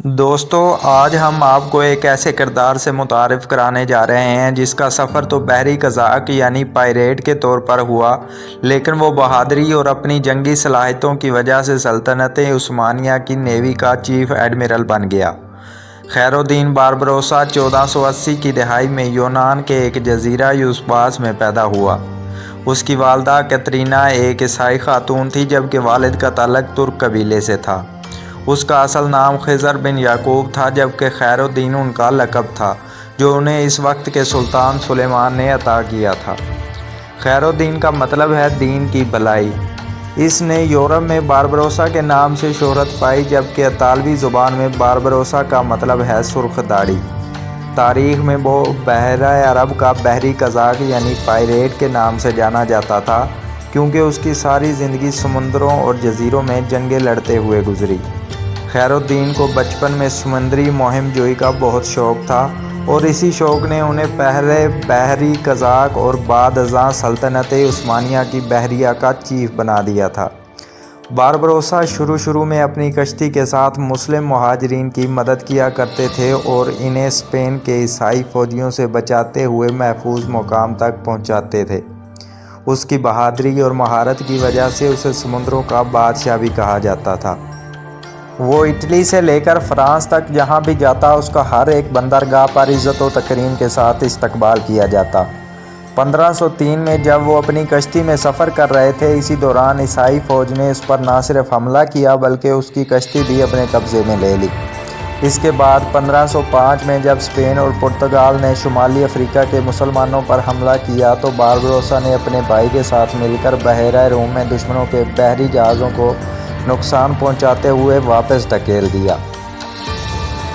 دوستو، آج ہم آپ کو ایک ایسے کردار سے متعارف کرانے جا رہے ہیں جس کا سفر تو بحری قزاق یعنی پائریٹ کے طور پر ہوا، لیکن وہ بہادری اور اپنی جنگی صلاحیتوں کی وجہ سے سلطنت عثمانیہ کی نیوی کا چیف ایڈمرل بن گیا۔ خیر الدین باربروسا 1480 کی دہائی میں یونان کے ایک جزیرہ یوسپاس میں پیدا ہوا۔ اس کی والدہ کترینا ایک عیسائی خاتون تھی، جبکہ والد کا تعلق ترک قبیلے سے تھا۔ اس کا اصل نام خضر بن یعقوب تھا، جبکہ خیر الدین ان کا لقب تھا جو انہیں اس وقت کے سلطان سلیمان نے عطا کیا تھا۔ خیر الدین کا مطلب ہے دین کی بھلائی۔ اس نے یورپ میں باربروسا کے نام سے شہرت پائی، جبکہ اطالوی زبان میں باربروسا کا مطلب ہے سرخ داڑھی۔ تاریخ میں وہ بحیرہ عرب کا بحری قزاق یعنی پائریٹ کے نام سے جانا جاتا تھا، کیونکہ اس کی ساری زندگی سمندروں اور جزیروں میں جنگیں لڑتے ہوئے گزری۔ خیر الدین کو بچپن میں سمندری مہم جوئی کا بہت شوق تھا، اور اسی شوق نے انہیں پہلے بحری قزاق اور بعد ازاں سلطنت عثمانیہ کی بحریہ کا چیف بنا دیا تھا۔ باربروسا شروع میں اپنی کشتی کے ساتھ مسلم مہاجرین کی مدد کیا کرتے تھے اور انہیں اسپین کے عیسائی فوجیوں سے بچاتے ہوئے محفوظ مقام تک پہنچاتے تھے۔ اس کی بہادری اور مہارت کی وجہ سے اسے سمندروں کا بادشاہ بھی کہا جاتا تھا۔ وہ اٹلی سے لے کر فرانس تک جہاں بھی جاتا، اس کا ہر ایک بندرگاہ پر عزت و تکریم کے ساتھ استقبال کیا جاتا۔ 1503 میں جب وہ اپنی کشتی میں سفر کر رہے تھے، اسی دوران عیسائی فوج نے اس پر نہ صرف حملہ کیا بلکہ اس کی کشتی بھی اپنے قبضے میں لے لی۔ اس کے بعد 1505 میں جب اسپین اور پرتگال نے شمالی افریقہ کے مسلمانوں پر حملہ کیا تو باربروسا نے اپنے بھائی کے ساتھ مل کر بحیرہ روم میں دشمنوں کے بحری جہازوں کو نقصان پہنچاتے ہوئے واپس دھکیل دیا۔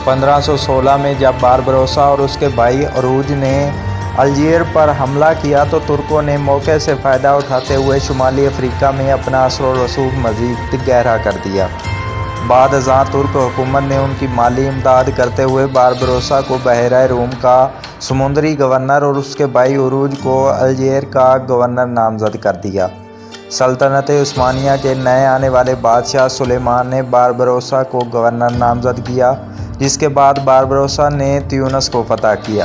1516 میں جب باربروسا اور اس کے بھائی عروج نے الجیر پر حملہ کیا تو ترکوں نے موقع سے فائدہ اٹھاتے ہوئے شمالی افریقہ میں اپنا اثر و رسوخ مزید گہرا کر دیا۔ بعد ازاں ترک حکومت نے ان کی مالی امداد کرتے ہوئے باربروسا کو بحیرہ روم کا سمندری گورنر اور اس کے بھائی عروج کو الجیر کا گورنر نامزد کر دیا۔ سلطنت عثمانیہ کے نئے آنے والے بادشاہ سلیمان نے باربروسا کو گورنر نامزد کیا، جس کے بعد باربروسا نے تیونس کو فتح کیا۔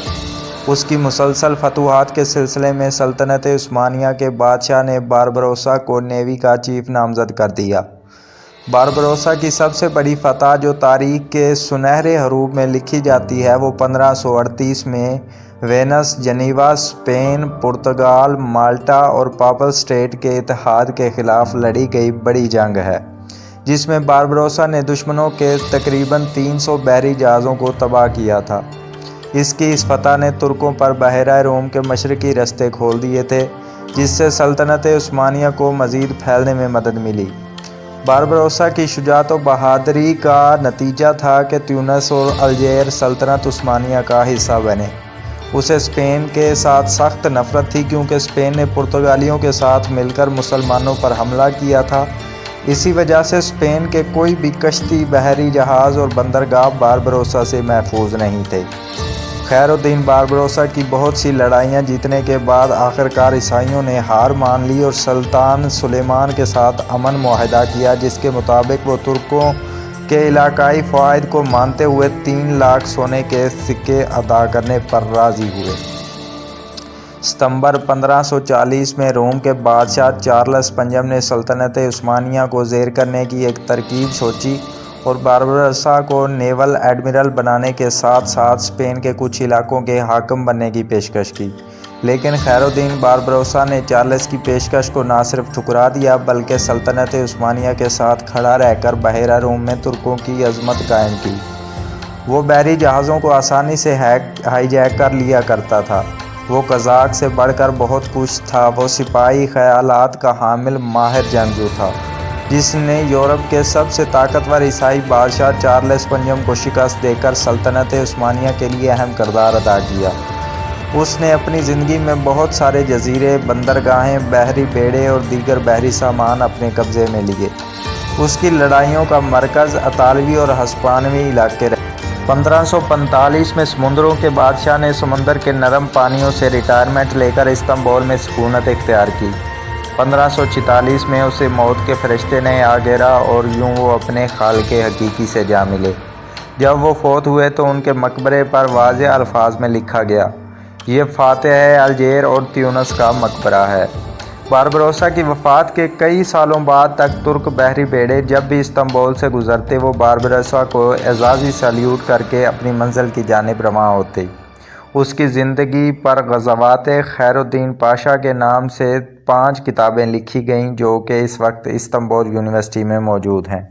اس کی مسلسل فتوحات کے سلسلے میں سلطنت عثمانیہ کے بادشاہ نے باربروسا کو نیوی کا چیف نامزد کر دیا۔ باربروسا کی سب سے بڑی فتح جو تاریخ کے سنہرے حروف میں لکھی جاتی ہے وہ 1538 میں وینس، جنیوا، اسپین، پرتگال، مالٹا اور پاپل اسٹیٹ کے اتحاد کے خلاف لڑی گئی بڑی جنگ ہے، جس میں باربروسا نے دشمنوں کے تقریباً 300 بحری جہازوں کو تباہ کیا تھا۔ اس کی اس فتح نے ترکوں پر بحیرہ روم کے مشرقی رستے کھول دیے تھے، جس سے سلطنت عثمانیہ کو مزید پھیلنے میں مدد ملی۔ باربروسا کی شجاعت و بہادری کا نتیجہ تھا کہ تیونس اور الجیر سلطنت عثمانیہ کا حصہ بنے۔ اسے اسپین کے ساتھ سخت نفرت تھی، کیونکہ اسپین نے پرتگالیوں کے ساتھ مل کر مسلمانوں پر حملہ کیا تھا۔ اسی وجہ سے اسپین کے کوئی بھی کشتی، بحری جہاز اور بندرگاہ باربروسا سے محفوظ نہیں تھے۔ خیر الدین باربروسا کی بہت سی لڑائیاں جیتنے کے بعد آخرکار عیسائیوں نے ہار مان لی اور سلطان سلیمان کے ساتھ امن معاہدہ کیا، جس کے مطابق وہ ترکوں کے علاقائی فوائد کو مانتے ہوئے 3 لاکھ سونے کے سکے ادا کرنے پر راضی ہوئے۔ ستمبر 1540 میں روم کے بادشاہ چارلس پنجم نے سلطنت عثمانیہ کو زیر کرنے کی ایک ترکیب سوچی اور باربروسا کو نیول ایڈمرل بنانے کے ساتھ ساتھ اسپین کے کچھ علاقوں کے حاکم بننے کی پیشکش کی، لیکن خیر الدین باربروسا نے چارلس کی پیشکش کو نہ صرف ٹھکرا دیا بلکہ سلطنت عثمانیہ کے ساتھ کھڑا رہ کر بحیرہ روم میں ترکوں کی عظمت قائم کی۔ وہ بحری جہازوں کو آسانی سے ہائی جیک کر لیا کرتا تھا۔ وہ قزاق سے بڑھ کر بہت کچھ تھا۔ وہ سپاہی خیالات کا حامل ماہر جنگجو تھا، جس نے یورپ کے سب سے طاقتور عیسائی بادشاہ چارلس پنجم کو شکست دے کر سلطنت عثمانیہ کے لیے اہم کردار ادا کیا۔ اس نے اپنی زندگی میں بہت سارے جزیرے، بندرگاہیں، بحری بیڑے اور دیگر بحری سامان اپنے قبضے میں لیے۔ اس کی لڑائیوں کا مرکز اطالوی اور ہسپانوی علاقے رہے۔ 1545 میں سمندروں کے بادشاہ نے سمندر کے نرم پانیوں سے ریٹائرمنٹ لے کر استنبول میں سکونت اختیار کی۔ 1546 میں اسے موت کے فرشتے نے آ گھیرا اور یوں وہ اپنے خالق حقیقی سے جا ملے۔ جب وہ فوت ہوئے تو ان کے مقبرے پر واضح الفاظ میں لکھا گیا، یہ فاتح الجیر اور تیونس کا مقبرہ ہے۔ باربروسا کی وفات کے کئی سالوں بعد تک ترک بحری بیڑے جب بھی استنبول سے گزرتے وہ باربروسا کو اعزازی سلیوٹ کر کے اپنی منزل کی جانب رواں ہوتے۔ اس کی زندگی پر غزوات خیر الدین پاشا کے نام سے 5 کتابیں لکھی گئیں جو کہ اس وقت استنبول یونیورسٹی میں موجود ہیں۔